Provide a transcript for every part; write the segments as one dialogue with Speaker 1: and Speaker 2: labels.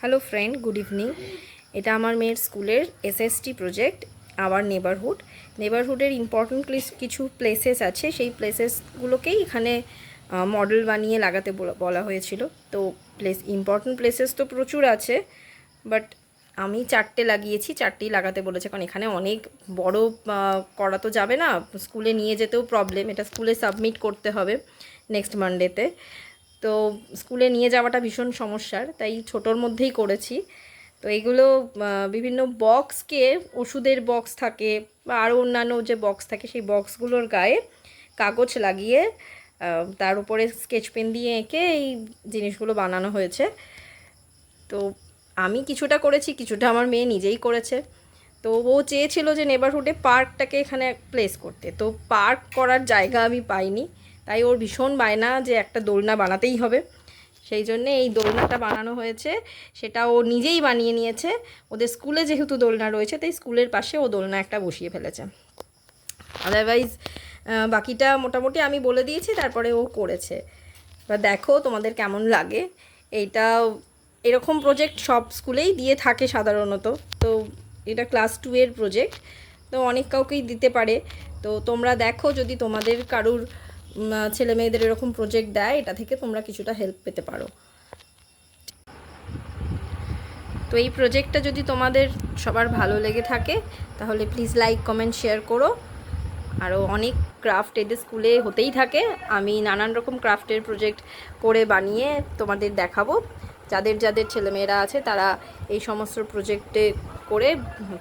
Speaker 1: Hello friend, good evening. এটা আমার মেয়ের স্কুলের এসএসটি প্রজেক্ট, আওয়ার নেবারহুডের ইম্পর্টেন্ট কিছু প্লেসেস আছে, সেই প্লেসেসগুলোকেই এখানে মডেল বানিয়ে লাগাতে বলা হয়েছিল। তো ইম্পর্টেন্ট প্লেসেস তো প্রচুর আছে, বাট আমি 4টে লাগিয়েছি। 4টেই লাগাতে বলেছে, কারণ এখানে অনেক বড় করা তো যাবে না, স্কুলে নিয়ে যেতেও প্রবলেম, এটা স্কুলে সাবমিট করতে হবে নেক্সট মানডেতে। তো স্কুলে নিয়ে যাওয়াটা ভীষণ সমস্যার, তাই ছোটোর মধ্যেই করেছি। তো এগুলো বিভিন্ন বক্সকে, ওষুধের বক্স থাকে বা আরও অন্যান্য যে বক্স থাকে, সেই বক্সগুলোর গায়ে কাগজ লাগিয়ে তার উপরে স্কেচ পেন দিয়ে এঁকে এই জিনিসগুলো বানানো হয়েছে। তো আমি কিছুটা করেছি, কিছুটা আমার মেয়ে নিজেই করেছে। তো ও চেয়েছিল যে নেবারহুডে পার্কটাকে এখানে প্লেস করতে, তো পার্ক করার জায়গা আমি পাইনি, তাই ওর ভীষণ বায়না যে একটা দোলনা বানাতেই হবে। সেই জন্যে এই দোলনাটা বানানো হয়েছে, সেটা ও নিজেই বানিয়ে নিয়েছে। ওদের স্কুলে যেহেতু দোলনা রয়েছে, তাই স্কুলের পাশে ও দোলনা একটা বসিয়ে ফেলেছে। আদারওয়াইজ বাকিটা মোটামুটি আমি বলে দিয়েছি, তারপরে ও করেছে। এবার দেখো তোমাদের কেমন লাগে। এইটা এরকম প্রজেক্ট সব স্কুলেই দিয়ে থাকে সাধারণত। তো এটা ক্লাস 2 এর প্রজেক্ট, তো অনেক কাউকেই দিতে পারে। তো তোমরা দেখো, যদি তোমাদের কারুর ছেলে মেয়েদের এরকম প্রজেক্ট দেয়, এটা থেকে তোমরা কিছুটা হেল্প পেতে পারো। তো এই প্রজেক্টটা যদি তোমাদের সবার ভালো লেগে থাকে, তাহলে প্লিজ লাইক, কমেন্ট, শেয়ার করো। আরও অনেক ক্রাফট এদের স্কুলে হতেই থাকে, আমি নানান রকম ক্রাফটের প্রজেক্ট করে বানিয়ে তোমাদের দেখাবো। যাদের যাদের ছেলেমেয়েরা আছে, তারা এই সমস্ত প্রজেক্টে করে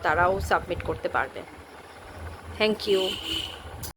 Speaker 1: তারাও সাবমিট করতে পারবে। Thank you.